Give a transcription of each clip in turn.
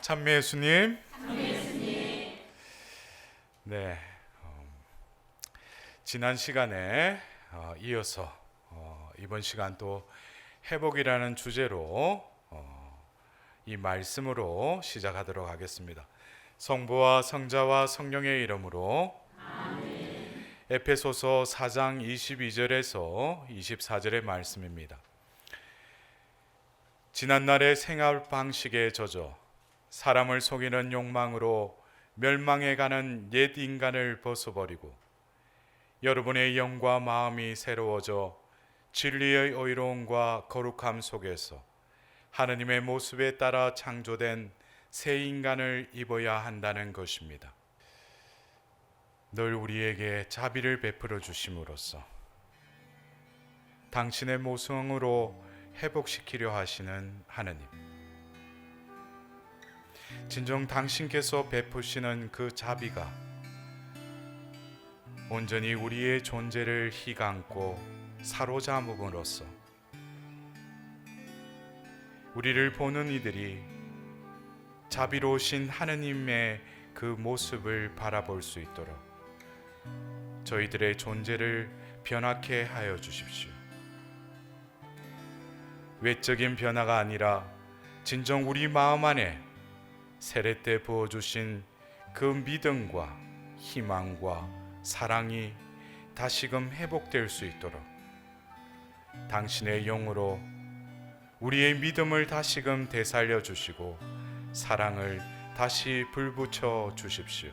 찬미 예수님. 찬미 예수님. 네, 지난 시간에 이어서 이번 시간 또 회복이라는 주제로 이 말씀으로 시작하도록 하겠습니다. 성부와 성자와 성령의 이름으로 아멘. 에페소서 4장 22절에서 24절의 말씀입니다. 지난날의 생활 방식에 젖어 사람을 속이는 욕망으로 멸망해가는 옛 인간을 벗어버리고 여러분의 영과 마음이 새로워져 진리의 의로움과 거룩함 속에서 하느님의 모습에 따라 창조된 새 인간을 입어야 한다는 것입니다. 늘 우리에게 자비를 베풀어 주심으로써 당신의 모성으로 회복시키려 하시는 하느님, 진정 당신께서 베푸시는 그 자비가 온전히 우리의 존재를 휘감고 사로잡음으로써 우리를 보는 이들이 자비로우신 하느님의 그 모습을 바라볼 수 있도록 저희들의 존재를 변화케 하여 주십시오. 외적인 변화가 아니라 진정 우리 마음 안에 세례 때 부어주신 그 믿음과 희망과 사랑이 다시금 회복될 수 있도록 당신의 영으로 우리의 믿음을 다시금 되살려 주시고 사랑을 다시 불붙여 주십시오.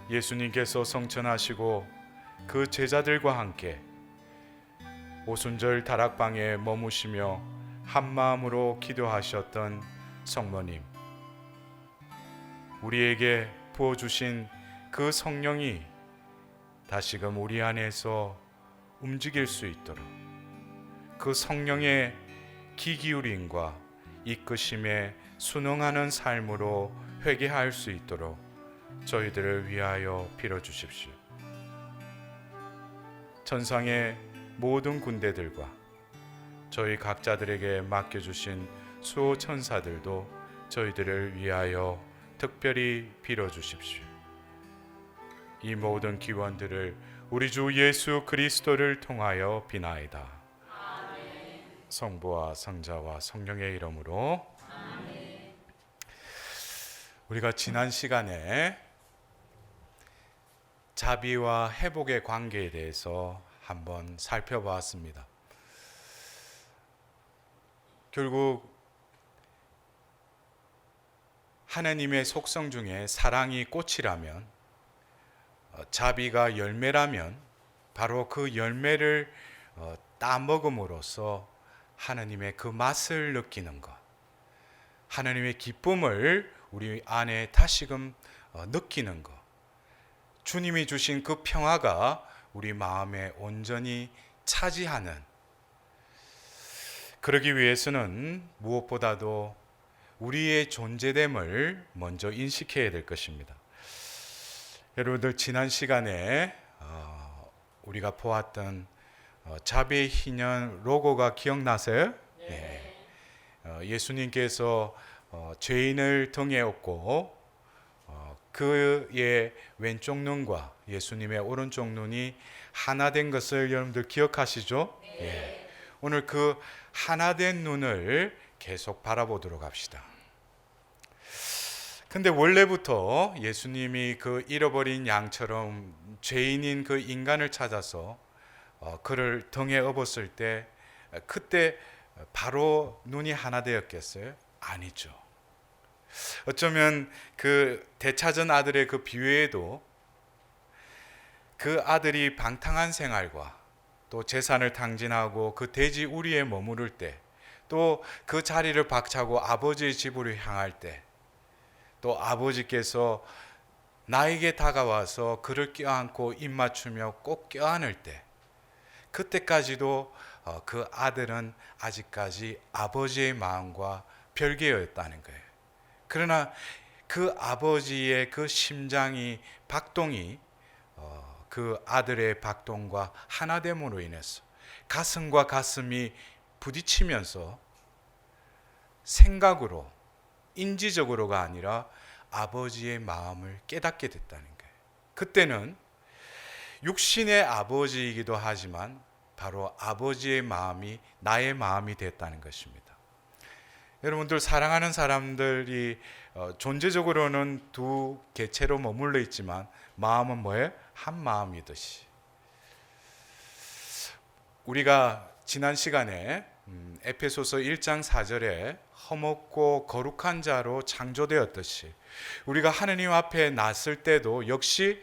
예수님께서 성천하시고 그 제자들과 함께 오순절 다락방에 머무시며 한마음으로 기도하셨던 성모님, 우리에게 부어주신 그 성령이 다시금 우리 안에서 움직일 수 있도록 그 성령의 기기울임과 이끄심에 순응하는 삶으로 회개할 수 있도록 저희들을 위하여 빌어주십시오. 천상의 모든 군대들과 저희 각자들에게 맡겨주신 수호 천사들도 저희들을 위하여 특별히 빌어주십시오. 이 모든 기원들을 우리 주 예수 그리스도를 통하여 비나이다. 아멘. 성부와 성자와 성령의 이름으로 아멘. 우리가 지난 시간에 자비와 회복의 관계에 대해서 한번 살펴보았습니다. 결국 하나님의 속성 중에 사랑이 꽃이라면 자비가 열매라면 바로 그 열매를 따먹음으로써 하나님의 그 맛을 느끼는 것, 하나님의 기쁨을 우리 안에 다시금 느끼는 것, 주님이 주신 그 평화가 우리 마음에 온전히 차지하는, 그러기 위해서는 무엇보다도 우리의 존재됨을 먼저 인식해야 될 것입니다. 여러분들 지난 시간에 우리가 보았던 자비의 희년 로고가 기억나세요? 네. 예수님께서 죄인을 등에 업고 그의 왼쪽 눈과 예수님의 오른쪽 눈이 하나 된 것을 여러분들 기억하시죠? 네. 예. 오늘 그 하나된 눈을 계속 바라보도록 합시다. 근데 원래부터 예수님이 그 잃어버린 양처럼 죄인인 그 인간을 찾아서 그를 등에 업었을 때 그때 바로 눈이 하나 되었겠어요? 아니죠. 어쩌면 그 되찾은 아들의 그 비유에도 그 아들이 방탕한 생활과 또 재산을 탕진하고 그 돼지 우리에 머무를 때, 또 그 자리를 박차고 아버지의 집으로 향할 때, 또 아버지께서 나에게 다가와서 그를 껴안고 입 맞추며 꼭 껴안을 때, 그때까지도 그 아들은 아직까지 아버지의 마음과 별개였다는 거예요. 그러나 그 아버지의 그 심장이 박동이 그 아들의 박동과 하나됨으로 인해서 가슴과 가슴이 부딪히면서 생각으로, 인지적으로가 아니라 아버지의 마음을 깨닫게 됐다는 거예요. 그때는 육신의 아버지이기도 하지만 바로 아버지의 마음이 나의 마음이 됐다는 것입니다. 여러분들, 사랑하는 사람들이 존재적으로는 두 개체로 머물러 있지만 마음은 뭐예요? 한 마음이듯이. 우리가 지난 시간에 에페소서 1장 4절에 험없고 거룩한 자로 창조되었듯이 우리가 하느님 앞에 났을 때도 역시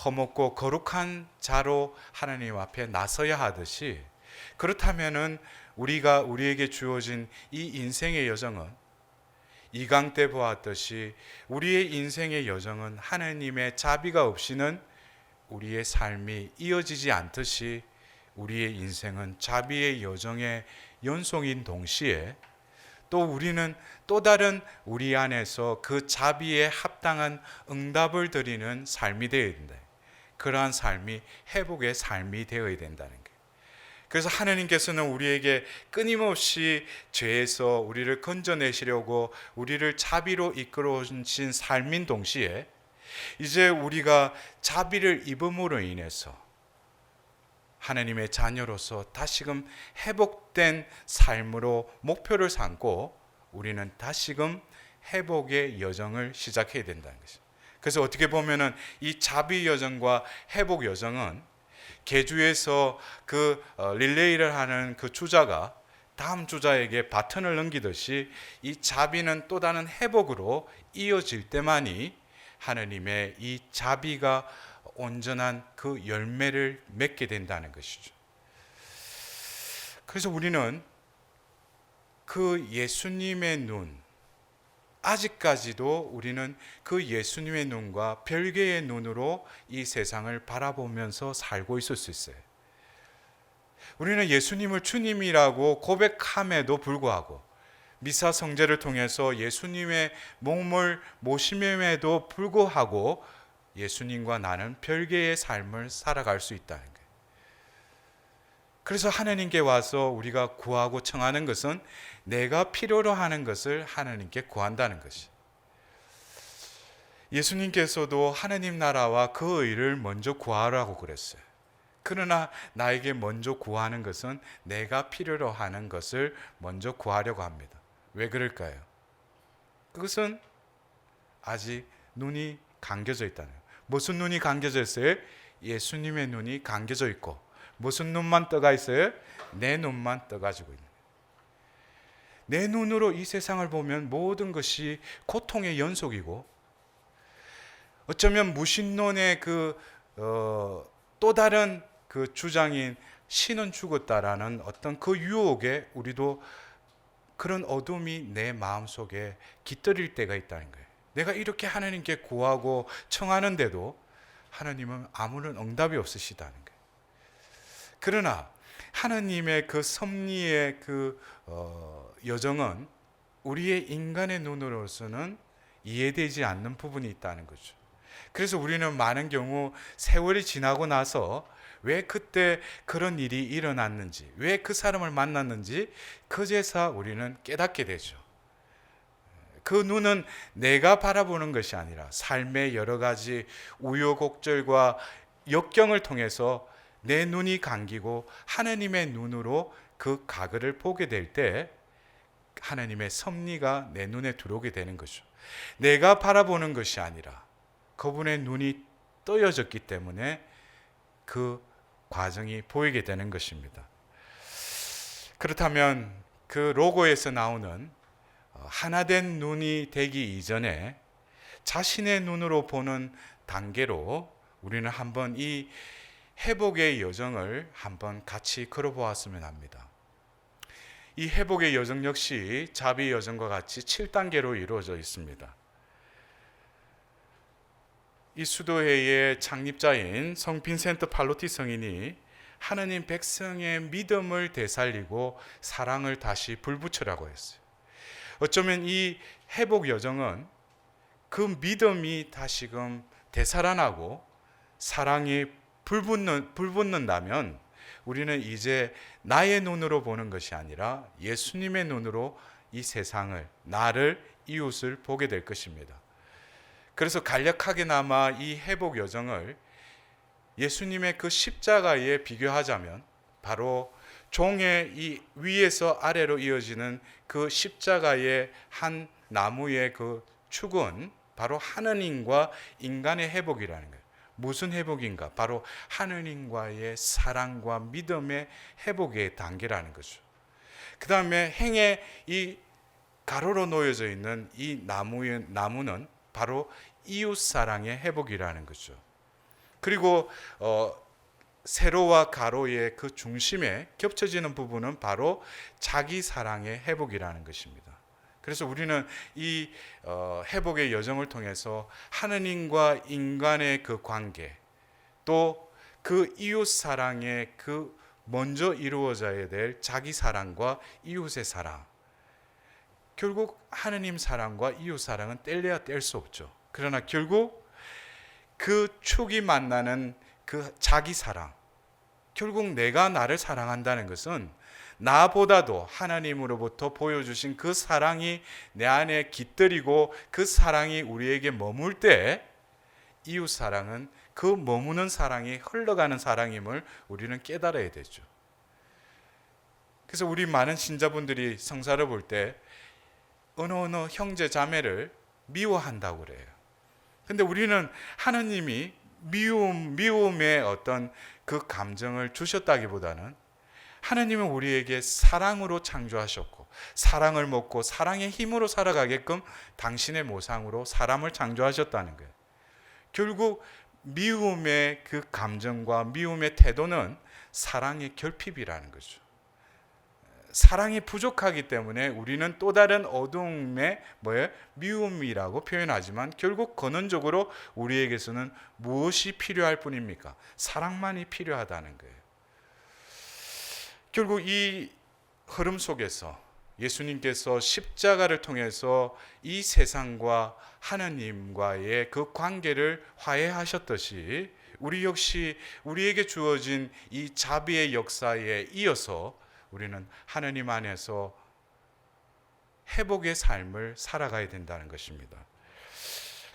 험없고 거룩한 자로 하나님 앞에 나서야 하듯이, 그렇다면은 우리에게 주어진 이 인생의 여정은, 이강 때 보았듯이 우리의 인생의 여정은 하나님의 자비가 없이는 우리의 삶이 이어지지 않듯이 우리의 인생은 자비의 여정의 연속인 동시에 또 우리는 또 다른 우리 안에서 그 자비에 합당한 응답을 드리는 삶이 되어야 된다. 그러한 삶이 회복의 삶이 되어야 된다는 거예요. 그래서 하나님께서는 우리에게 끊임없이 죄에서 우리를 건져내시려고 우리를 자비로 이끌어 오신 삶인 동시에 이제 우리가 자비를 입음으로 인해서 하나님의 자녀로서 다시금 회복된 삶으로 목표를 삼고 우리는 다시금 회복의 여정을 시작해야 된다는 것입니다. 그래서 어떻게 보면은 이 자비 여정과 회복 여정은 계주에서 릴레이를 하는 그 주자가 다음 주자에게 바톤을 넘기듯이 이 자비는 또 다른 회복으로 이어질 때만이 하나님의 이 자비가 온전한 그 열매를 맺게 된다는 것이죠. 그래서 우리는 그 예수님의 눈, 아직까지도 우리는 그 예수님의 눈과 별개의 눈으로 이 세상을 바라보면서 살고 있을 수 있어요. 우리는 예수님을 주님이라고 고백함에도 불구하고, 미사 성제를 통해서 예수님의 몸을 모심임에도 불구하고 예수님과 나는 별개의 삶을 살아갈 수 있다는 거예요. 그래서 하나님께 와서 우리가 구하고 청하는 것은 내가 필요로 하는 것을 하나님께 구한다는 것이. 예수님께서도 하나님 나라와 그 의를 먼저 구하라고 그랬어요. 그러나 나에게 먼저 구하는 것은 내가 필요로 하는 것을 먼저 구하려고 합니다. 왜 그럴까요? 그것은 아직 눈이 감겨져 있다는 거예요. 무슨 눈이 감겨져 있어요? 예수님의 눈이 감겨져 있고, 무슨 눈만 떠가 있어요? 내 눈만 떠가지고 있는 거예요. 내 눈으로 이 세상을 보면 모든 것이 고통의 연속이고, 어쩌면 무신론의 또 다른 그 주장인 신은 죽었다라는 어떤 그 유혹에 우리도 그런 어둠이 내 마음속에 깃들일 때가 있다는 거예요. 내가 이렇게 하나님께 구하고 청하는데도 하나님은 아무런 응답이 없으시다는 거예요. 그러나 하나님의 그 섭리의 여정은 우리의 인간의 눈으로서는 이해되지 않는 부분이 있다는 거죠. 그래서 우리는 많은 경우 세월이 지나고 나서 왜 그때 그런 일이 일어났는지, 왜 그 사람을 만났는지 그제서 우리는 깨닫게 되죠. 그 눈은 내가 바라보는 것이 아니라 삶의 여러 가지 우여곡절과 역경을 통해서 내 눈이 감기고 하나님의 눈으로 그 가글을 보게 될 때 하나님의 섭리가 내 눈에 들어오게 되는 거죠. 내가 바라보는 것이 아니라 그분의 눈이 떠여졌기 때문에 그 과정이 보이게 되는 것입니다. 그렇다면 그 로고에서 나오는 하나된 눈이 되기 이전에 자신의 눈으로 보는 단계로 우리는 한번 이 회복의 여정을 한번 같이 걸어보았으면 합니다. 이 회복의 여정 역시 자비 여정과 같이 7단계로 이루어져 있습니다. 이 수도회의 창립자인 성 빈센트 팔로티 성인이 하나님 백성의 믿음을 되살리고 사랑을 다시 불붙여라고 했어요. 어쩌면 이 회복 여정은 그 믿음이 다시금 되살아나고 사랑이 불붙는다면 우리는 이제 나의 눈으로 보는 것이 아니라 예수님의 눈으로 이 세상을, 나를, 이웃을 보게 될 것입니다. 그래서 간략하게나마 이 회복 여정을 예수님의 그 십자가에 비교하자면 바로 종의 이 위에서 아래로 이어지는 그 십자가의 한 나무의 그 축은 바로 하느님과 인간의 회복이라는 거예요. 무슨 회복인가? 바로 하느님과의 사랑과 믿음의 회복의 단계라는 거죠. 그 다음에 행에 이 가로로 놓여져 있는 이 나무는 바로 이웃 사랑의 회복이라는 거죠. 그리고 세로와 가로의 그 중심에 겹쳐지는 부분은 바로 자기 사랑의 회복이라는 것입니다. 그래서 우리는 이 회복의 여정을 통해서 하느님과 인간의 그 관계, 또 그 이웃 사랑의 그 먼저 이루어져야 될 자기 사랑과 이웃의 사랑, 결국 하느님 사랑과 이웃 사랑은 뗄래야 뗄 수 없죠. 그러나 결국 그 축이 만나는 그 자기 사랑, 결국 내가 나를 사랑한다는 것은 나보다도 하나님으로부터 보여주신 그 사랑이 내 안에 깃들이고 그 사랑이 우리에게 머물 때 이웃 사랑은 그 머무는 사랑이 흘러가는 사랑임을 우리는 깨달아야 되죠. 그래서 우리 많은 신자분들이 성사를 볼 때 어느 형제 자매를 미워한다고 그래요. 근데 우리는 하나님이 미움의 어떤 그 감정을 주셨다기보다는 하나님은 우리에게 사랑으로 창조하셨고 사랑을 먹고 사랑의 힘으로 살아가게끔 당신의 모상으로 사람을 창조하셨다는 거예요. 결국 미움의 그 감정과 미움의 태도는 사랑의 결핍이라는 거죠. 사랑이 부족하기 때문에 우리는 또 다른 어둠의 미움이라고 표현하지만 결국 근원적으로 우리에게서는 무엇이 필요할 뿐입니까? 사랑만이 필요하다는 거예요. 결국 이 흐름 속에서 예수님께서 십자가를 통해서 이 세상과 하나님과의 그 관계를 화해하셨듯이 우리 역시 우리에게 주어진 이 자비의 역사에 이어서 우리는 하나님 안에서 회복의 삶을 살아가야 된다는 것입니다.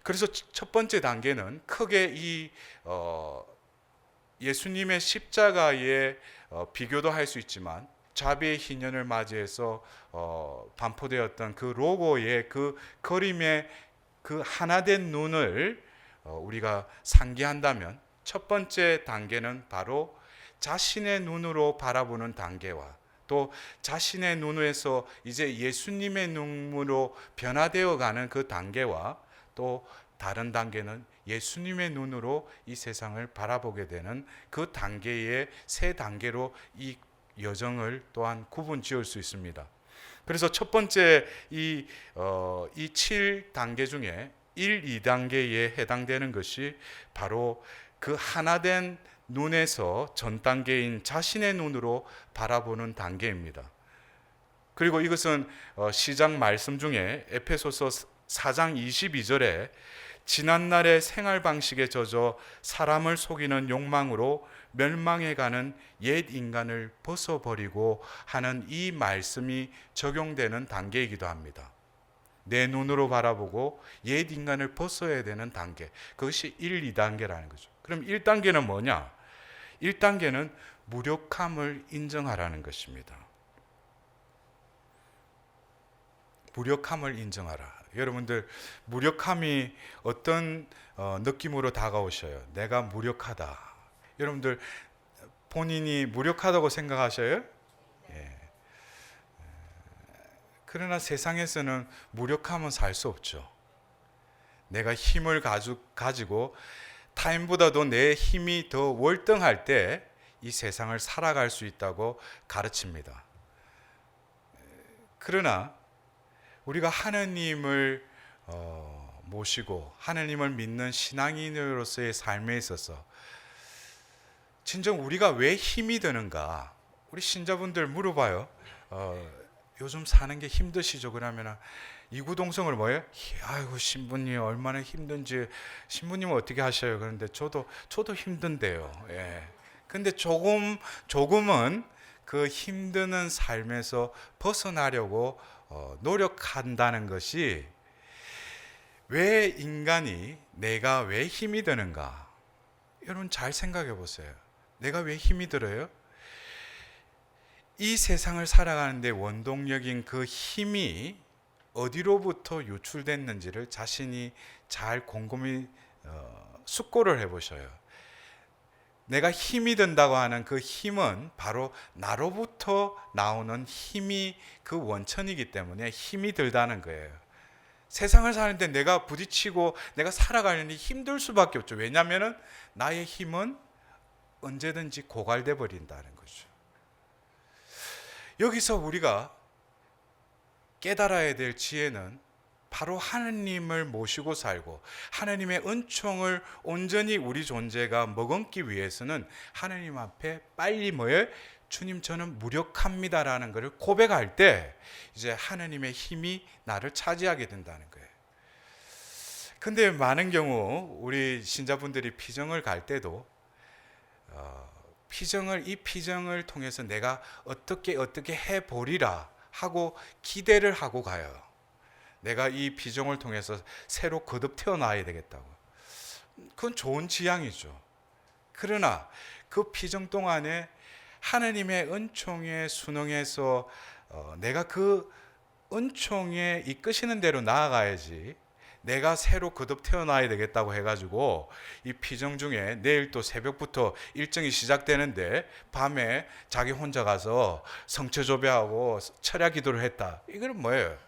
그래서 첫 번째 단계는 크게 이 예수님의 십자가의 비교도 할 수 있지만 자비의 희년을 맞이해서 반포되었던 그 로고의 그 그림의 그 하나된 눈을 우리가 상기한다면 첫 번째 단계는 바로 자신의 눈으로 바라보는 단계와 또 자신의 눈에서 이제 예수님의 눈으로 변화되어 가는 그 단계와 또 다른 단계는 예수님의 눈으로 이 세상을 바라보게 되는 그 단계의 세 단계로 이 여정을 또한 구분 지을 수 있습니다. 그래서 첫 번째 이 7단계 중에 1, 2단계에 해당되는 것이 바로 그 하나된 눈에서 전 단계인 자신의 눈으로 바라보는 단계입니다. 그리고 이것은 시작 말씀 중에 에페소서 4장 22절에 지난날의 생활 방식에 젖어 사람을 속이는 욕망으로 멸망해가는 옛 인간을 벗어버리고 하는 이 말씀이 적용되는 단계이기도 합니다. 내 눈으로 바라보고 옛 인간을 벗어야 되는 단계, 그것이 1, 2단계라는 거죠. 그럼 1단계는 뭐냐? 1단계는 무력함을 인정하라는 것입니다. 무력함을 인정하라. 여러분들 무력함이 어떤 느낌으로 다가오셔요? 내가 무력하다. 여러분들 본인이 무력하다고 생각하셔요? 예. 그러나 세상에서는 무력함은 살 수 없죠. 내가 힘을 가지고 타인보다도 내 힘이 더 월등할 때 이 세상을 살아갈 수 있다고 가르칩니다. 그러나 우리가 하나님을 모시고 하나님을 믿는 신앙인으로서의 삶에 있어서 진정 우리가 왜 힘이 드는가? 우리 신자분들 물어봐요. 요즘 사는 게 힘드시죠? 그러면 이구동성을 뭐예요? 아이고 신부님 얼마나 힘든지 신부님은 어떻게 하셔요? 그런데 저도 힘든데요. 예. 근데 조금은 그 힘드는 삶에서 벗어나려고 노력한다는 것이, 왜 인간이 내가 왜 힘이 드는가? 여러분 잘 생각해 보세요. 내가 왜 힘이 들어요? 이 세상을 살아가는데 원동력인 그 힘이 어디로부터 유출됐는지를 자신이 잘 곰곰이 숙고를 해보셔요. 내가 힘이 든다고 하는 그 힘은 바로 나로부터 나오는 힘이 그 원천이기 때문에 힘이 들다는 거예요. 세상을 사는데 내가 부딪히고 내가 살아가려니 힘들 수밖에 없죠. 왜냐하면 나의 힘은 언제든지 고갈돼 버린다는 거죠. 여기서 우리가 깨달아야 될 지혜는 바로 하느님을 모시고 살고 하느님의 은총을 온전히 우리 존재가 머금기 위해서는 하느님 앞에 빨리 뭐예요? 주님 저는 무력합니다라는 것을 고백할 때 이제 하느님의 힘이 나를 차지하게 된다는 거예요. 근데 많은 경우 우리 신자분들이 피정을 갈 때도 이 피정을 통해서 내가 어떻게 해보리라 하고 기대를 하고 가요. 내가 이 피정을 통해서 새로 거듭 태어나야 되겠다고. 그건 좋은 지향이죠. 그러나 그 피정 동안에 하느님의 은총에 순응해서 내가 그 은총에 이끄시는 대로 나아가야지, 내가 새로 거듭 태어나야 되겠다고 해가지고 이 피정 중에 내일 또 새벽부터 일정이 시작되는데 밤에 자기 혼자 가서 성처조배하고 철야 기도를 했다. 이거는 뭐예요?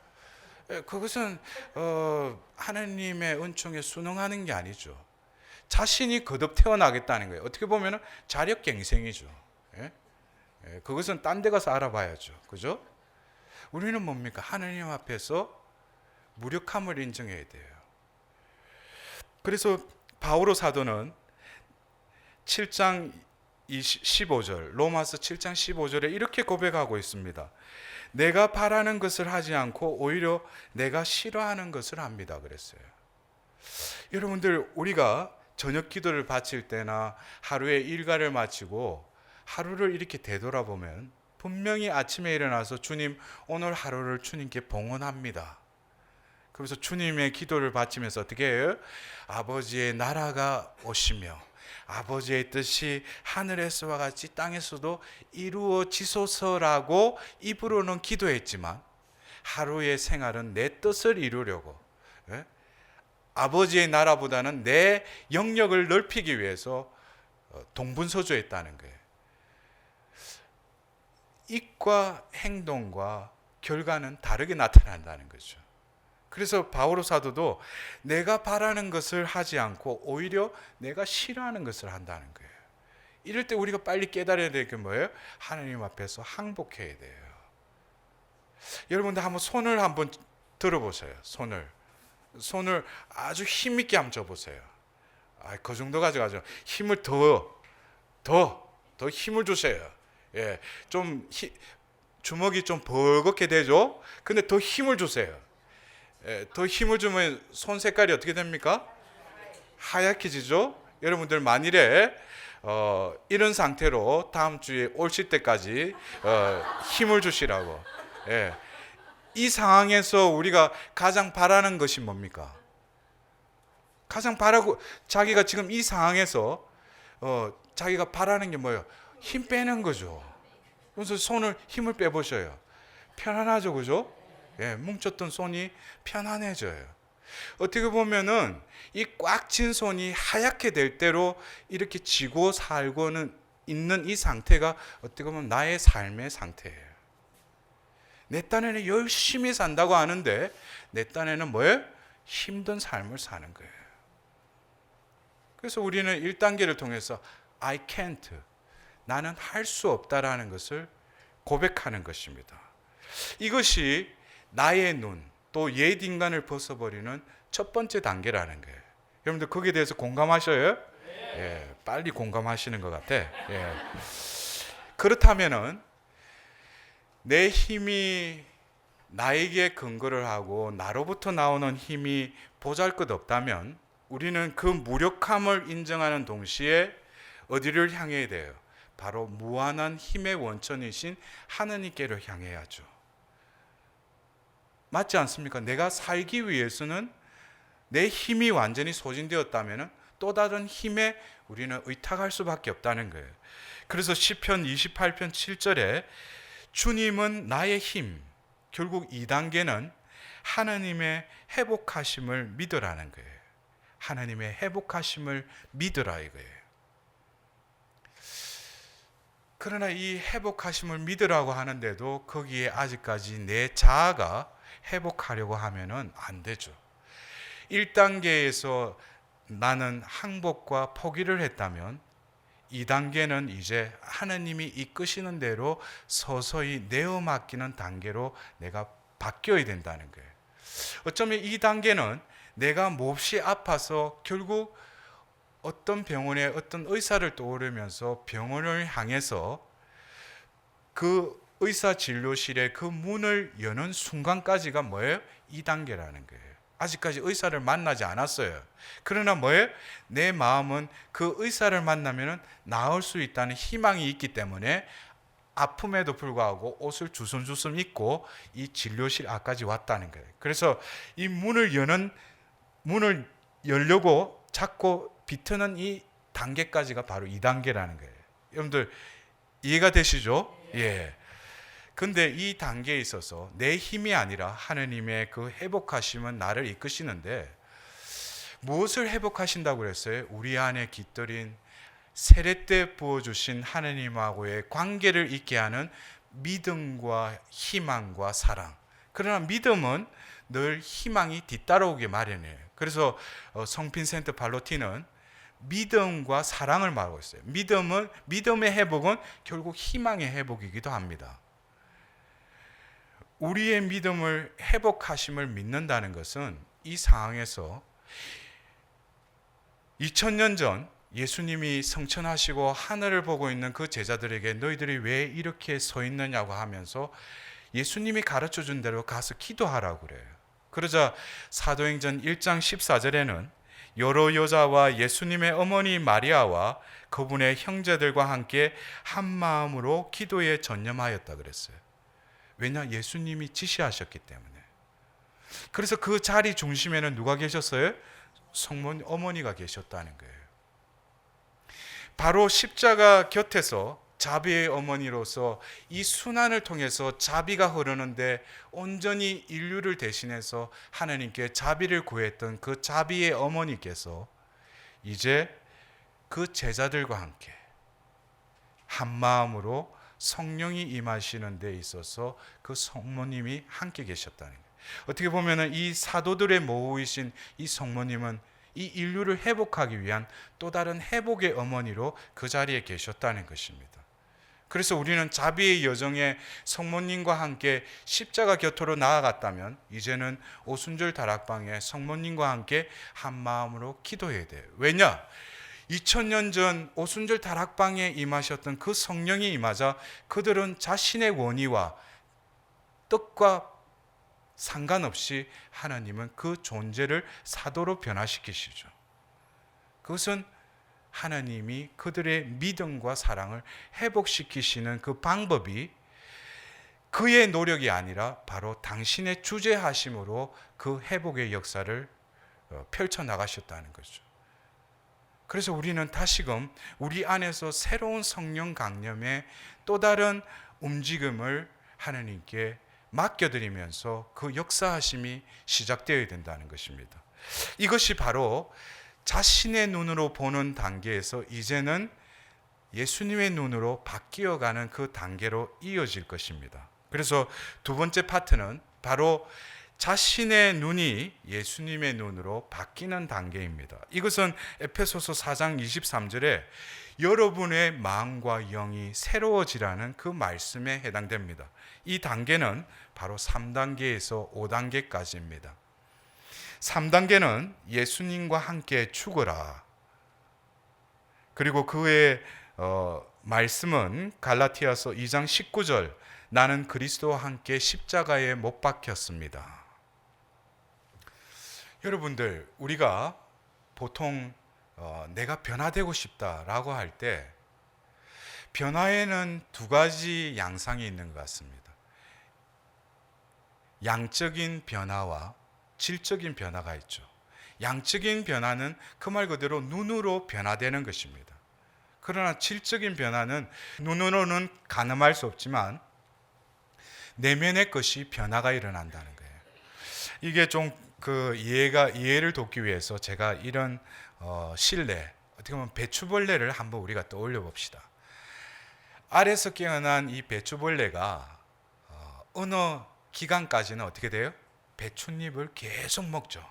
그것은 하느님의 은총에 순응하는 게 아니죠. 자신이 거듭 태어나겠다는 거예요. 어떻게 보면 자력갱생이죠. 그것은 딴 데 가서 알아봐야죠. 그죠? 우리는 뭡니까? 하느님 앞에서 무력함을 인정해야 돼요. 그래서 바오로 사도는 7장 15절, 로마서 7장 15절에 이렇게 고백하고 있습니다. 내가 바라는 것을 하지 않고 오히려 내가 싫어하는 것을 합니다. 그랬어요. 여러분들, 우리가 저녁 기도를 바칠 때나 하루의 일과를 마치고 하루를 이렇게 되돌아보면 분명히 아침에 일어나서 주님 오늘 하루를 주님께 봉헌합니다. 그래서 주님의 기도를 바치면서 어떻게 해요? 아버지의 나라가 오시며 아버지의 뜻이 하늘에서와 같이 땅에서도 이루어지소서라고 입으로는 기도했지만 하루의 생활은 내 뜻을 이루려고, 아버지의 나라보다는 내 영역을 넓히기 위해서 동분서주했다는 거예요. 입과 행동과 결과는 다르게 나타난다는 거죠. 그래서 바오로 사도도 내가 바라는 것을 하지 않고 오히려 내가 싫어하는 것을 한다는 거예요. 이럴 때 우리가 빨리 깨달아야 될 게 뭐예요? 하나님 앞에서 항복해야 돼요. 여러분들 한번 손을 한번 들어보세요. 손을 아주 힘있게 한번 져보세요. 그 정도 가져가죠. 힘을 더 힘을 주세요. 주먹이 좀 벌겋게 되죠. 근데 더 힘을 주세요. 더 힘을 주면 손 색깔이 어떻게 됩니까? 하얗게지죠. 여러분들 만일에 이런 상태로 다음 주에 오실 때까지 힘을 주시라고. 이 상황에서 우리가 가장 바라는 것이 뭡니까? 가장 바라고 자기가 지금 이 상황에서 자기가 바라는 게 뭐예요? 힘 빼는 거죠. 그래서 힘을 빼보셔요. 편안하죠, 그죠? 뭉쳤던 손이 편안해져요. 어떻게 보면은 이 꽉 쥔 손이 하얗게 될 대로 이렇게 쥐고 살고는 있는 이 상태가 어떻게 보면 나의 삶의 상태예요. 내 딴에는 열심히 산다고 하는데 내 딴에는 뭐예요? 힘든 삶을 사는 거예요. 그래서 우리는 1단계를 통해서 I can't, 나는 할 수 없다라는 것을 고백하는 것입니다. 이것이 나의 눈, 또 옛 인간을 벗어버리는 첫 번째 단계라는 거예요. 여러분들 거기에 대해서 공감하셔요? 빨리 공감하시는 것 같아. 그렇다면은 내 힘이 나에게 근거를 하고 나로부터 나오는 힘이 보잘것없다면 우리는 그 무력함을 인정하는 동시에 어디를 향해야 돼요? 바로 무한한 힘의 원천이신 하느님께로 향해야죠. 맞지 않습니까? 내가 살기 위해서는 내 힘이 완전히 소진되었다면 또 다른 힘에 우리는 의탁할 수밖에 없다는 거예요. 그래서 시편 28편 7절에 주님은 나의 힘, 결국 2단계는 하나님의 회복하심을 믿으라는 거예요. 하나님의 회복하심을 믿으라 이거예요. 그러나 이 회복하심을 믿으라고 하는데도 거기에 아직까지 내 자아가 회복하려고 하면은 안 되죠. 1단계에서 나는 항복과 포기를 했다면 2단계는 이제 하나님이 이끄시는 대로 서서히 내어 맡기는 단계로 내가 바뀌어야 된다는 거예요. 어쩌면 2단계는 내가 몹시 아파서 결국 어떤 병원에 어떤 의사를 떠오르면서 병원을 향해서 그 의사 진료실의 그 문을 여는 순간까지가 뭐예요? 2단계라는 거예요. 아직까지 의사를 만나지 않았어요. 그러나 뭐예요? 내 마음은 그 의사를 만나면 나을 수 있다는 희망이 있기 때문에 아픔에도 불구하고 옷을 주섬주섬 입고 이 진료실 앞까지 왔다는 거예요. 그래서 이 문을 열려고 자꾸 비트는 이 단계까지가 바로 2단계라는 거예요. 여러분들 이해가 되시죠? 예. 근데 이 단계에 있어서 내 힘이 아니라 하느님의 그 회복하심은 나를 이끄시는데 무엇을 회복하신다고 그랬어요? 우리 안에 깃들인 세례 때 부어주신 하느님하고의 관계를 있게 하는 믿음과 희망과 사랑. 그러나 믿음은 늘 희망이 뒤따라오게 마련이에요. 그래서 성빈센트 발로티는 믿음과 사랑을 말하고 있어요. 믿음의 회복은 결국 희망의 회복이기도 합니다. 우리의 믿음을 회복하심을 믿는다는 것은 이 상황에서 2000년 전 예수님이 성천하시고 하늘을 보고 있는 그 제자들에게 너희들이 왜 이렇게 서 있느냐고 하면서 예수님이 가르쳐 준 대로 가서 기도하라고 그래요. 그러자 사도행전 1장 14절에는 여러 여자와 예수님의 어머니 마리아와 그분의 형제들과 함께 한 마음으로 기도에 전념하였다 그랬어요. 왜냐? 예수님이 지시하셨기 때문에. 그래서 그 자리 중심에는 누가 계셨어요? 성모 어머니가 계셨다는 거예요. 바로 십자가 곁에서 자비의 어머니로서 이 순환을 통해서 자비가 흐르는데 온전히 인류를 대신해서 하나님께 자비를 구했던 그 자비의 어머니께서 이제 그 제자들과 함께 한 마음으로 성령이 임하시는 데 있어서 그 성모님이 함께 계셨다는 거예요. 어떻게 보면 이 사도들의 모후이신 이 성모님은 이 인류를 회복하기 위한 또 다른 회복의 어머니로 그 자리에 계셨다는 것입니다. 그래서 우리는 자비의 여정에 성모님과 함께 십자가 곁으로 나아갔다면 이제는 오순절 다락방에 성모님과 함께 한 마음으로 기도해야 돼요. 왜냐? 2000년 전 오순절 다락방에 임하셨던 그 성령이 임하자 그들은 자신의 원의와 뜻과 상관없이 하나님은 그 존재를 사도로 변화시키시죠. 그것은 하나님이 그들의 믿음과 사랑을 회복시키시는 그 방법이 그의 노력이 아니라 바로 당신의 주재하심으로 그 회복의 역사를 펼쳐나가셨다는 거죠. 그래서 우리는 다시금 우리 안에서 새로운 성령 강림의 또 다른 움직임을 하나님께 맡겨드리면서 그 역사하심이 시작되어야 된다는 것입니다. 이것이 바로 자신의 눈으로 보는 단계에서 이제는 예수님의 눈으로 바뀌어가는 그 단계로 이어질 것입니다. 그래서 두 번째 파트는 바로 자신의 눈이 예수님의 눈으로 바뀌는 단계입니다. 이것은 에페소서 4장 23절에 여러분의 마음과 영이 새로워지라는 그 말씀에 해당됩니다. 이 단계는 바로 3단계에서 5단계까지입니다. 3단계는 예수님과 함께 죽어라. 그리고 그의 말씀은 갈라티아서 2장 19절 나는 그리스도와 함께 십자가에 못 박혔습니다. 여러분들 우리가 보통 내가 변화되고 싶다라고 할 때 변화에는 두 가지 양상이 있는 것 같습니다. 양적인 변화와 질적인 변화가 있죠. 양적인 변화는 그 말 그대로 눈으로 변화되는 것입니다. 그러나 질적인 변화는 눈으로는 가늠할 수 없지만 내면의 것이 변화가 일어난다는 거예요. 이게 좀 이해를 돕기 위해서 제가 이런 실내, 어떻게 보면 배추벌레를 한번 우리가 떠올려 봅시다. 알에서 깨어난 이 배추벌레가 어느 기간까지는 어떻게 돼요? 배춧잎을 계속 먹죠.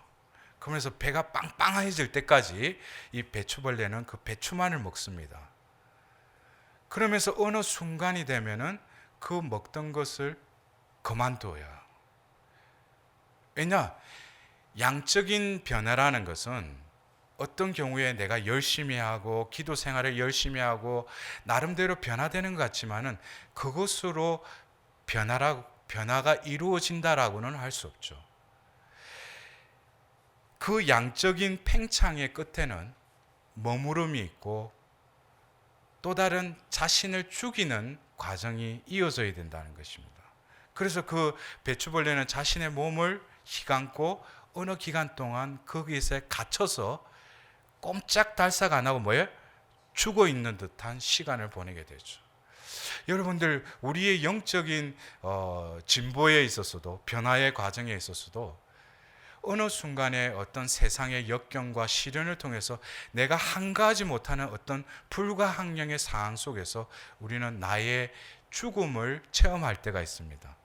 그러면서 배가 빵빵해질 때까지 이 배추벌레는 그 배추만을 먹습니다. 그러면서 어느 순간이 되면은 그 먹던 것을 그만둬요. 왜냐? 양적인 변화라는 것은 어떤 경우에 내가 열심히 하고 기도 생활을 열심히 하고 나름대로 변화되는 것 같지만은 그것으로 변화가 이루어진다라고는 할 수 없죠. 그 양적인 팽창의 끝에는 머무름이 있고 또 다른 자신을 죽이는 과정이 이어져야 된다는 것입니다. 그래서 그 배추벌레는 자신의 몸을 휘감고 어느 기간 동안 거기서 갇혀서 꼼짝달싹 안 하고 죽어 있는 듯한 시간을 보내게 되죠. 여러분들, 우리의 영적인 진보에 있어서도, 변화의 과정에 있어서도 어느 순간에 어떤 세상의 역경과 시련을 통해서 내가 한가하지 못하는 어떤 불가항력의 상황 속에서 우리는 나의 죽음을 체험할 때가 있습니다.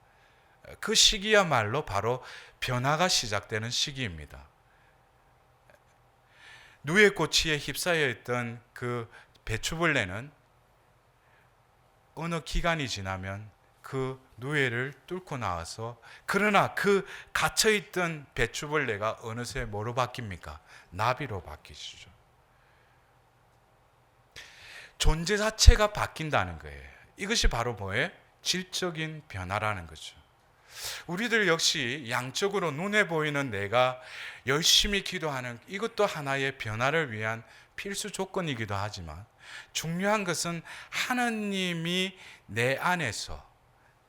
그 시기야말로 바로 변화가 시작되는 시기입니다. 누에 꼬치에 휩싸여 있던 그 배추벌레는 어느 기간이 지나면 그 누에를 뚫고 나와서, 그러나 그 갇혀있던 배추벌레가 어느새 뭐로 바뀝니까? 나비로 바뀌시죠. 존재 자체가 바뀐다는 거예요. 이것이 바로 뭐예요? 질적인 변화라는 거죠. 우리들 역시 양적으로 눈에 보이는 내가 열심히 기도하는 이것도 하나의 변화를 위한 필수 조건이기도 하지만, 중요한 것은 하나님이 내 안에서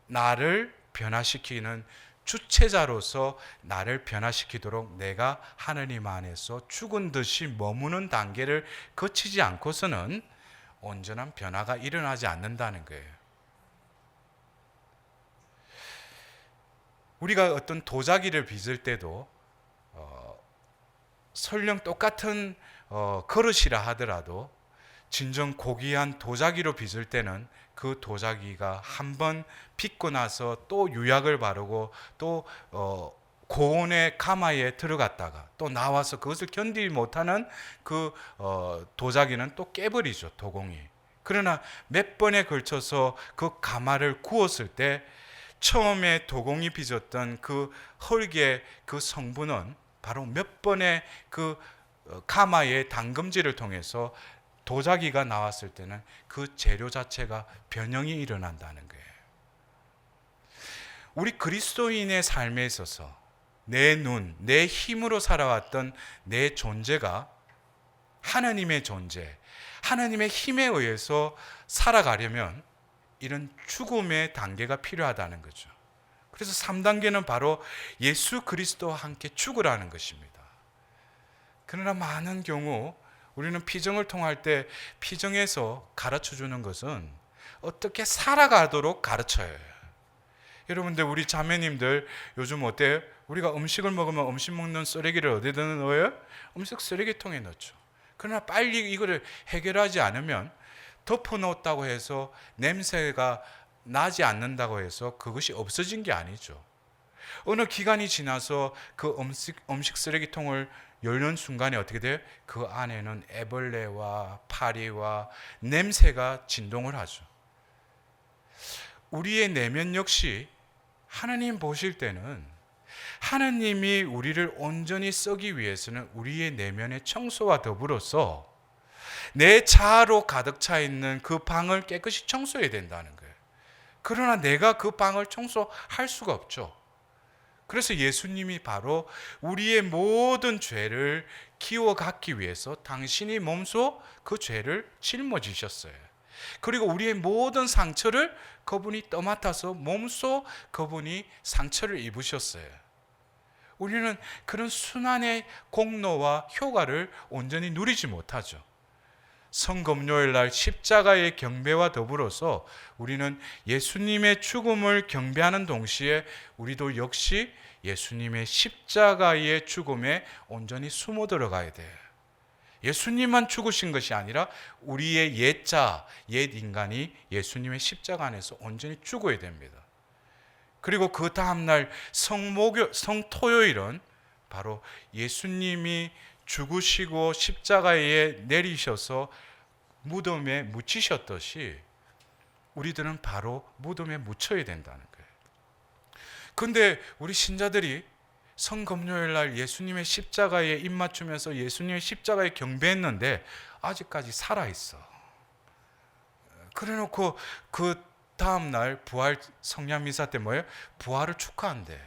나를 변화시키는 주체자로서 나를 변화시키도록 내가 하나님 안에서 죽은 듯이 머무는 단계를 거치지 않고서는 온전한 변화가 일어나지 않는다는 거예요. 우리가 어떤 도자기를 빚을 때도 설령 똑같은 그릇이라 하더라도 진정 고귀한 도자기로 빚을 때는 그 도자기가 한번 빚고 나서 또 유약을 바르고 또 고온의 가마에 들어갔다가 또 나와서 그것을 견디지 못하는 그 도자기는 또 깨버리죠, 도공이. 그러나 몇 번에 걸쳐서 그 가마를 구웠을 때 처음에 도공이 빚었던 그 흙의 그 성분은 바로 몇 번의 그 가마의 담금질을 통해서 도자기가 나왔을 때는 그 재료 자체가 변형이 일어난다는 거예요. 우리 그리스도인의 삶에 있어서 내 눈, 내 힘으로 살아왔던 내 존재가 하나님의 존재, 하나님의 힘에 의해서 살아가려면 이런 죽음의 단계가 필요하다는 거죠. 그래서 3단계는 바로 예수 그리스도와 함께 죽으라는 것입니다. 그러나 많은 경우 우리는 피정을 통할 때 피정에서 가르쳐 주는 것은 어떻게 살아가도록 가르쳐요. 여러분들, 우리 자매님들 요즘 어때요? 우리가 음식을 먹으면 음식 먹는 쓰레기를 어디다 넣어요? 음식 쓰레기통에 넣죠. 그러나 빨리 이거를 해결하지 않으면 덮어놓았다고 해서 냄새가 나지 않는다고 해서 그것이 없어진 게 아니죠. 어느 기간이 지나서 그 음식 쓰레기통을 열는 순간에 어떻게 돼요? 그 안에는 애벌레와 파리와 냄새가 진동을 하죠. 우리의 내면 역시 하나님 보실 때는 하나님이 우리를 온전히 쓰기 위해서는 우리의 내면의 청소와 더불어서 내 자아로 가득 차 있는 그 방을 깨끗이 청소해야 된다는 거예요. 그러나 내가 그 방을 청소할 수가 없죠. 그래서 예수님이 바로 우리의 모든 죄를 기워갖기 위해서 당신이 몸소 그 죄를 짊어지셨어요. 그리고 우리의 모든 상처를 그분이 떠맡아서 몸소 그분이 상처를 입으셨어요. 우리는 그런 순환의 공로와 효과를 온전히 누리지 못하죠. 성금요일 날 십자가의 경배와 더불어서 우리는 예수님의 죽음을 경배하는 동시에 우리도 역시 예수님의 십자가의 죽음에 온전히 숨어 들어가야 돼요. 예수님만 죽으신 것이 아니라 우리의 옛자, 옛 인간이 예수님의 십자가 안에서 온전히 죽어야 됩니다. 그리고 그 다음날 성토요일은 바로 예수님이 죽으시고 십자가에 내리셔서 무덤에 묻히셨듯이 우리들은 바로 무덤에 묻혀야 된다는 거예요. 근데 우리 신자들이 성금요일 날 예수님의 십자가에 입맞추면서 예수님의 십자가에 경배했는데 아직까지 살아있어. 그래놓고 그 다음날 부활 성령미사 때 뭐예요? 부활을 축하한대.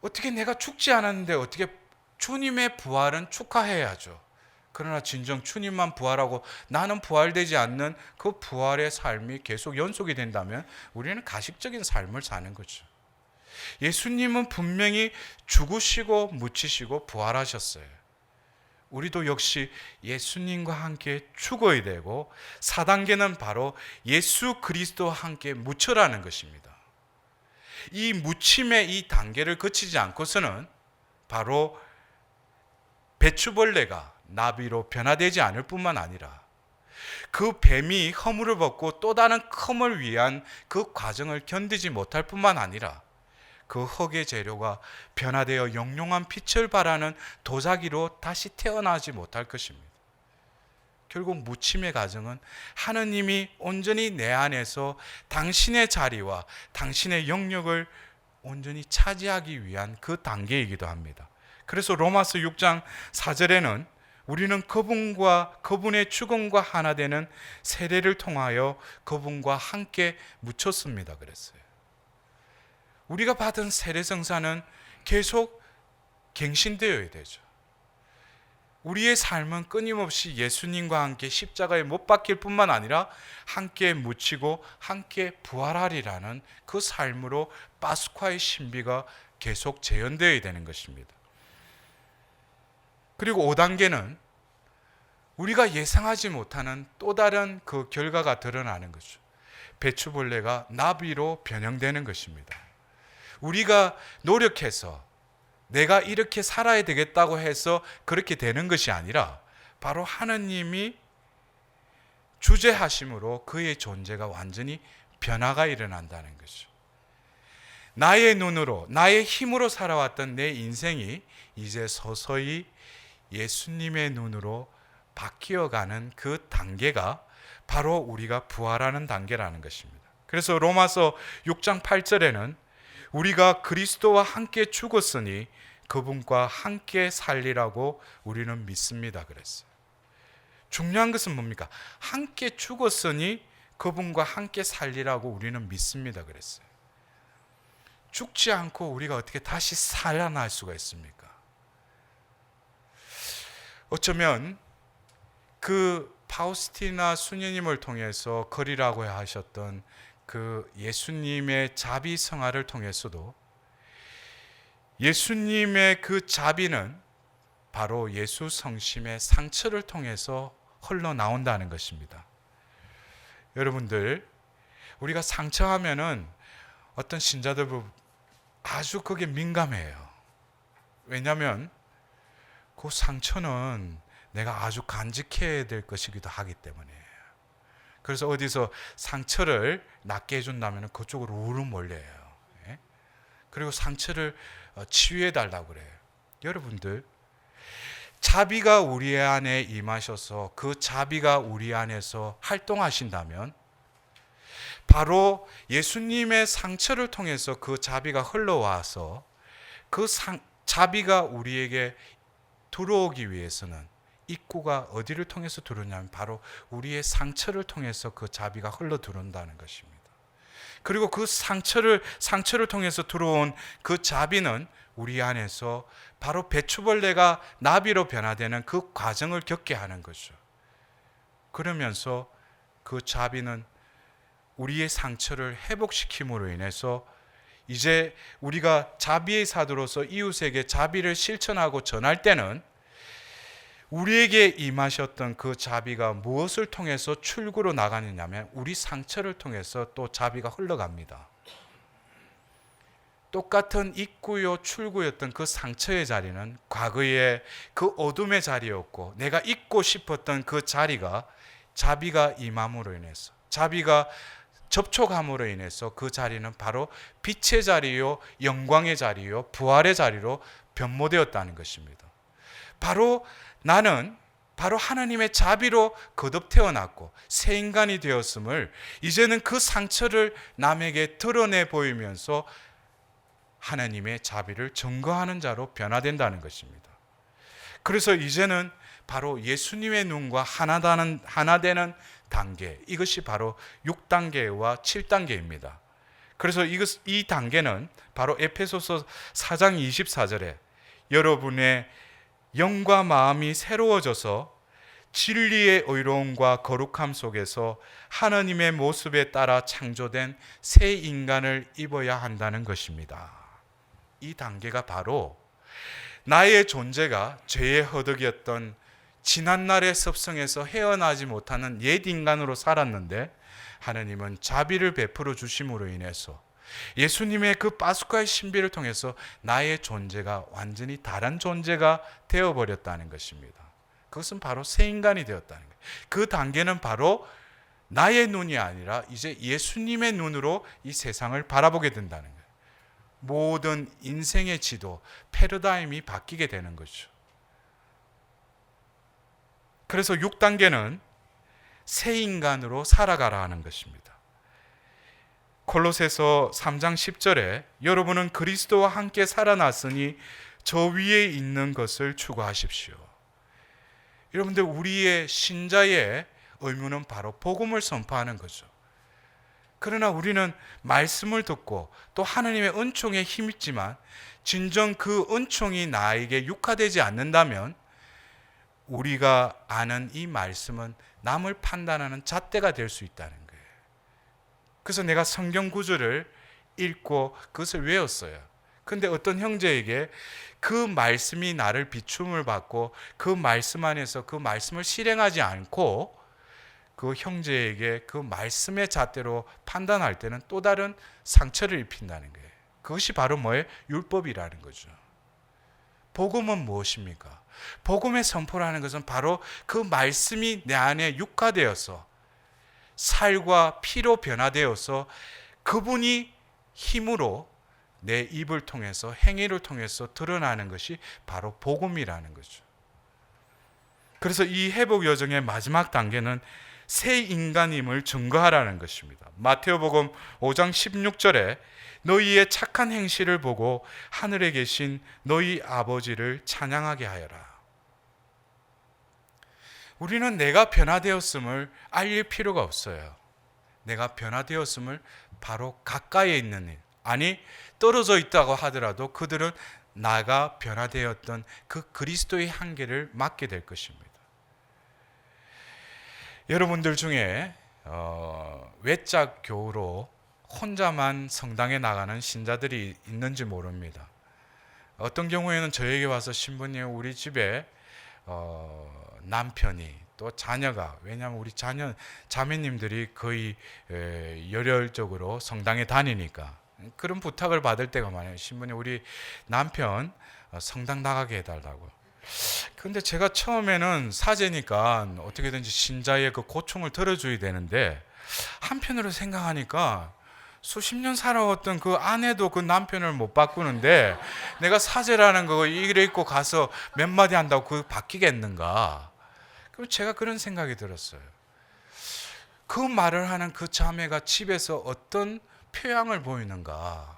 어떻게 내가 죽지 않았는데 어떻게 주님의 부활은 축하해야죠. 그러나 진정 주님만 부활하고 나는 부활되지 않는 그 부활의 삶이 계속 연속이 된다면 우리는 가식적인 삶을 사는 거죠. 예수님은 분명히 죽으시고 묻히시고 부활하셨어요. 우리도 역시 예수님과 함께 죽어야 되고 4단계는 바로 예수 그리스도와 함께 묻혀라는 것입니다. 이 묻힘의 이 단계를 거치지 않고서는 바로 배추벌레가 나비로 변화되지 않을 뿐만 아니라 그 뱀이 허물을 벗고 또 다른 컴을 위한 그 과정을 견디지 못할 뿐만 아니라 그 흙의 재료가 변화되어 영롱한 빛을 발하는 도자기로 다시 태어나지 못할 것입니다. 결국 묻힘의 과정은 하느님이 온전히 내 안에서 당신의 자리와 당신의 영역을 온전히 차지하기 위한 그 단계이기도 합니다. 그래서 로마서 6장 4절에는 우리는 그분의 죽음과 하나 되는 세례를 통하여 그분과 함께 묻혔습니다 그랬어요. 우리가 받은 세례 성사는 계속 갱신되어야 되죠. 우리의 삶은 끊임없이 예수님과 함께 십자가에 못 박힐 뿐만 아니라 함께 묻히고 함께 부활하리라는 그 삶으로 파스쿠아의 신비가 계속 재현되어야 되는 것입니다. 그리고 5단계는 우리가 예상하지 못하는 또 다른 그 결과가 드러나는 거죠. 배추벌레가 나비로 변형되는 것입니다. 우리가 노력해서 내가 이렇게 살아야 되겠다고 해서 그렇게 되는 것이 아니라 바로 하느님이 주재하심으로 그의 존재가 완전히 변화가 일어난다는 거죠. 나의 눈으로 나의 힘으로 살아왔던 내 인생이 이제 서서히 예수님의 눈으로 바뀌어가는 그 단계가 바로 우리가 부활하는 단계라는 것입니다. 그래서 로마서 6장 8절에는 우리가 그리스도와 함께 죽었으니 그분과 함께 살리라고 우리는 믿습니다 그랬어요. 중요한 것은 뭡니까? 함께 죽었으니 그분과 함께 살리라고 우리는 믿습니다 그랬어요. 죽지 않고 우리가 어떻게 다시 살아날 수가 있습니까? 어쩌면 그 파우스티나 수녀님을 통해서 거리라고 하셨던 그 예수님의 자비 성화를 통해서도 예수님의 그 자비는 바로 예수 성심의 상처를 통해서 흘러나온다는 것입니다. 여러분들, 우리가 상처하면은 어떤 신자들 아주 그게 민감해요. 왜냐하면 그 상처는 내가 아주 간직해야 될 것이기도 하기 때문에. 그래서 어디서 상처를 낫게 해준다면 그쪽으로 우르 몰려요. 그리고 상처를 치유해 달라고 그래요. 여러분들, 자비가 우리 안에 임하셔서 그 자비가 우리 안에서 활동하신다면 바로 예수님의 상처를 통해서 그 자비가 흘러와서 그 자비가 우리에게 들어오기 위해서는 입구가 어디를 통해서 들어오냐면 바로 우리의 상처를 통해서 그 자비가 흘러 들어온다는 것입니다. 그리고 그 상처를 통해서 들어온 그 자비는 우리 안에서 바로 배추벌레가 나비로 변화되는 그 과정을 겪게 하는 거죠. 그러면서 그 자비는 우리의 상처를 회복시킴으로 인해서 이제 우리가 자비의 사도로서 이웃에게 자비를 실천하고 전할 때는 우리에게 임하셨던 그 자비가 무엇을 통해서 출구로 나가느냐면 우리 상처를 통해서 또 자비가 흘러갑니다. 똑같은 입구요 출구였던 그 상처의 자리는 과거의 그 어둠의 자리였고 내가 잊고 싶었던 그 자리가 자비가 임함으로 인해서 자비가 접촉함으로 인해서 그 자리는 바로 빛의 자리요 영광의 자리요 부활의 자리로 변모되었다는 것입니다. 바로 나는 바로 하나님의 자비로 거듭 태어났고 새 인간이 되었음을 이제는 그 상처를 남에게 드러내 보이면서 하나님의 자비를 증거하는 자로 변화된다는 것입니다. 그래서 이제는 바로 예수님의 눈과 하나 되는 단계, 이것이 바로 6단계와 7단계입니다. 그래서 이 단계는 바로 에페소서 4장 24절에 여러분의 영과 마음이 새로워져서 진리의 의로움과 거룩함 속에서 하나님의 모습에 따라 창조된 새 인간을 입어야 한다는 것입니다. 이 단계가 바로 나의 존재가 죄의 허덕이었던 지난날의 습성에서 헤어나지 못하는 옛 인간으로 살았는데 하나님은 자비를 베풀어 주심으로 인해서 예수님의 그 파수카의 신비를 통해서 나의 존재가 완전히 다른 존재가 되어버렸다는 것입니다. 그것은 바로 새 인간이 되었다는 거예요. 그 단계는 바로 나의 눈이 아니라 이제 예수님의 눈으로 이 세상을 바라보게 된다는 거예요. 모든 인생의 지도, 패러다임이 바뀌게 되는 거죠. 그래서 6단계는 새 인간으로 살아가라 하는 것입니다. 콜로새서 3장 10절에 여러분은 그리스도와 함께 살아났으니 저 위에 있는 것을 추구하십시오. 여러분들 우리의 신자의 의무는 바로 복음을 선포하는 거죠. 그러나 우리는 말씀을 듣고 또 하나님의 은총에 힘있지만 진정 그 은총이 나에게 육화되지 않는다면 우리가 아는 이 말씀은 남을 판단하는 잣대가 될 수 있다는 거예요. 그래서 내가 성경 구절을 읽고 그것을 외웠어요. 근데 어떤 형제에게 그 말씀이 나를 비춤을 받고 그 말씀 안에서 그 말씀을 실행하지 않고 그 형제에게 그 말씀의 잣대로 판단할 때는 또 다른 상처를 입힌다는 거예요. 그것이 바로 뭐예요? 율법이라는 거죠. 복음은 무엇입니까? 복음의 선포라는 것은 바로 그 말씀이 내 안에 육화되어서 살과 피로 변화되어서 그분이 힘으로 내 입을 통해서 행위를 통해서 드러나는 것이 바로 복음이라는 거죠. 그래서 이 회복 여정의 마지막 단계는 새 인간임을 증거하라는 것입니다. 마태오복음 5장 16절에 너희의 착한 행실을 보고 하늘에 계신 너희 아버지를 찬양하게 하여라. 우리는 내가 변화되었음을 알릴 필요가 없어요. 내가 변화되었음을 바로 가까이에 있는 일, 아니 떨어져 있다고 하더라도 그들은 나가 변화되었던 그 그리스도의 한계를 맡게 될 것입니다. 여러분들 중에 외짝 교우로 혼자만 성당에 나가는 신자들이 있는지 모릅니다. 어떤 경우에는 저에게 와서 신부님 우리 집에 남편이 또 자녀가, 왜냐하면 우리 자매님들이 거의 열혈적으로 성당에 다니니까 그런 부탁을 받을 때가 많아요. 신부님 우리 남편 성당 나가게 해달라고. 근데 제가 처음에는 사제니까 어떻게든지 신자의 그 고충을 들어줘야 되는데 한편으로 생각하니까 수십 년 살아왔던 그 아내도 그 남편을 못 바꾸는데 내가 사제라는 거 이래 입고 가서 몇 마디 한다고 그거 바뀌겠는가? 그럼 제가 그런 생각이 들었어요. 그 말을 하는 그 자매가 집에서 어떤 표양을 보이는가?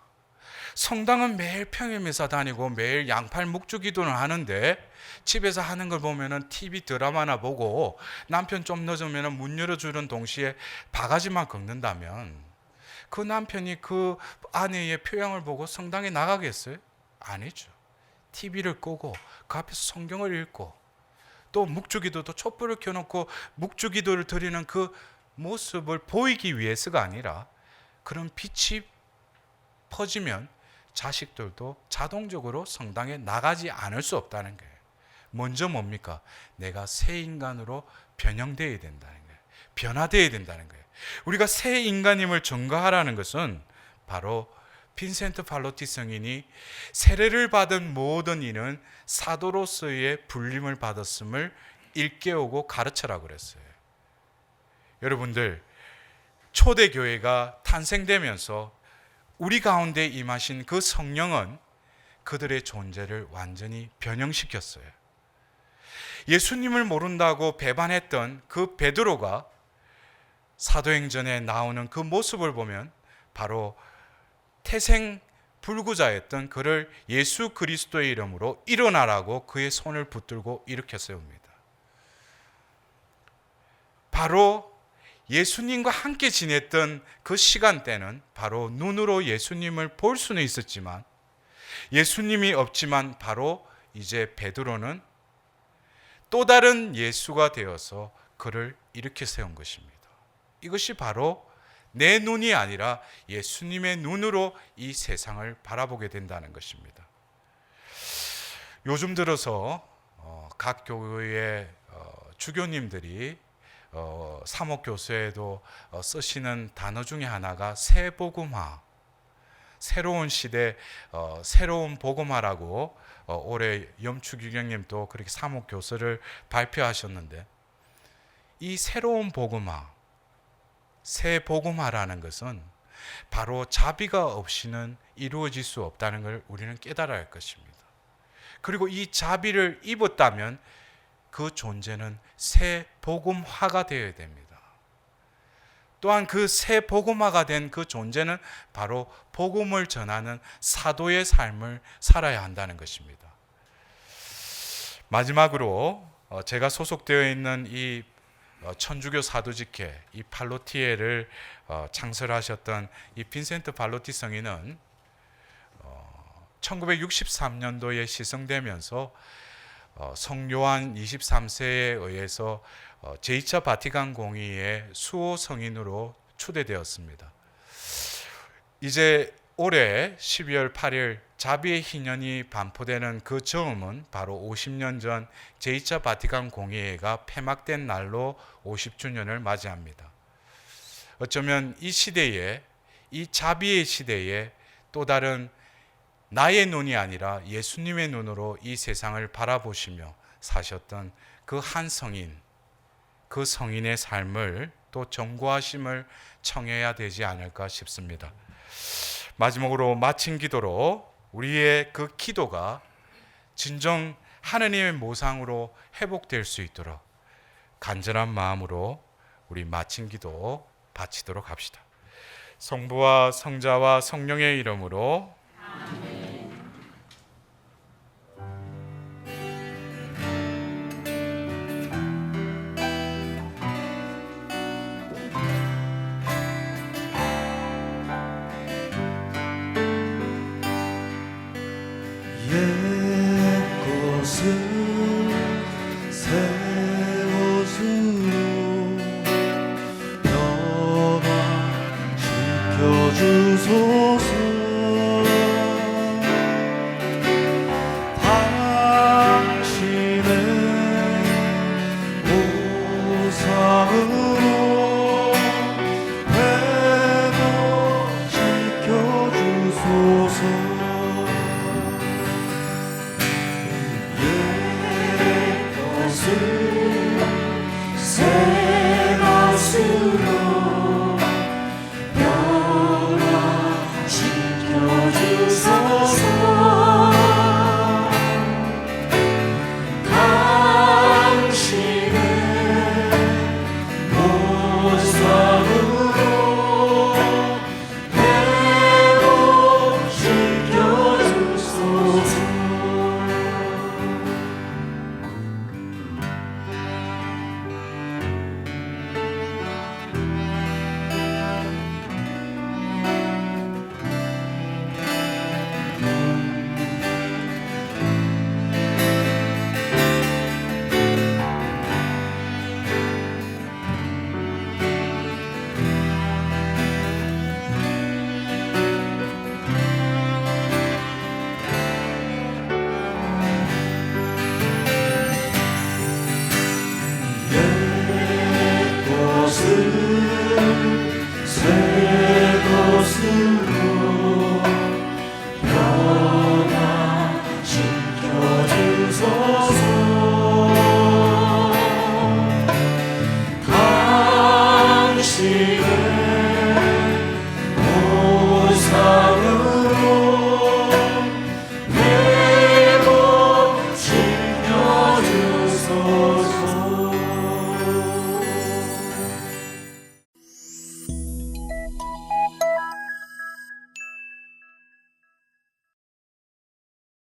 성당은 매일 평일미사 다니고 매일 양팔 묵주기도를 하는데 집에서 하는 걸 보면은 TV 드라마나 보고 남편 좀 늦으면 문 열어주는 동시에 바가지만 긁는다면 그 남편이 그 아내의 표양을 보고 성당에 나가겠어요? 아니죠. TV를 끄고 그 앞에서 성경을 읽고 또 묵주기도도 촛불을 켜놓고 묵주기도를 드리는 그 모습을 보이기 위해서가 아니라 그런 빛이 퍼지면 자식들도 자동적으로 성당에 나가지 않을 수 없다는 거예요. 먼저 뭡니까? 내가 새 인간으로 변형되어야 된다는 거예요. 변화되어야 된다는 거예요. 우리가 새 인간임을 증거하라는 것은 바로 빈센트 팔로티 성인이 세례를 받은 모든 이는 사도로서의 불림을 받았음을 일깨우고 가르쳐라고 그랬어요. 여러분들, 초대교회가 탄생되면서 우리 가운데 임하신 그 성령은 그들의 존재를 완전히 변형시켰어요. 예수님을 모른다고 배반했던 그 베드로가 사도행전에 나오는 그 모습을 보면 바로 태생 불구자였던 그를 예수 그리스도의 이름으로 일어나라고 그의 손을 붙들고 일으켜 세웁니다. 바로 예수님과 함께 지냈던 그 시간대는 바로 눈으로 예수님을 볼 수는 있었지만 예수님이 없지만 바로 이제 베드로는 또 다른 예수가 되어서 그를 일으켜 세운 것입니다. 이것이 바로 내 눈이 아니라 예수님의 눈으로 이 세상을 바라보게 된다는 것입니다. 요즘 들어서 각 교회의 주교님들이 사목교수에도 쓰시는 단어 중에 하나가 새복음화, 새로운 시대 새로운 복음화라고 올해 염추규경님도 그렇게 사목교수를 발표하셨는데, 이 새로운 복음화, 새 복음화라는 것은 바로 자비가 없이는 이루어질 수 없다는 걸 우리는 깨달아야 할 것입니다. 그리고 이 자비를 입었다면 그 존재는 새 복음화가 되어야 됩니다. 또한 그 새 복음화가 된 그 존재는 바로 복음을 전하는 사도의 삶을 살아야 한다는 것입니다. 마지막으로 제가 소속되어 있는 이 천주교 사도직회, 이 팔로티에를 창설하셨던 이 빈센트 팔로티 성인은 1963년도에 시성되면서 성요한 23세에 의해서 제2차 바티칸 공의회 수호 성인으로 추대되었습니다. 이제 올해 12월 8일 자비의 희년이 반포되는 그 즈음은 바로 50년 전 제2차 바티칸 공의회가 폐막된 날로 50주년을 맞이합니다. 어쩌면 이 시대에, 이 자비의 시대에 또 다른 나의 눈이 아니라 예수님의 눈으로 이 세상을 바라보시며 사셨던 그 한 성인, 그 성인의 삶을 또 정고하심을 청해야 되지 않을까 싶습니다. 마지막으로 마친 기도로 우리의 그 기도가 진정 하느님의 모상으로 회복될 수 있도록 간절한 마음으로 우리 마친 기도 바치도록 합시다. 성부와 성자와 성령의 이름으로 아멘. 새 것으로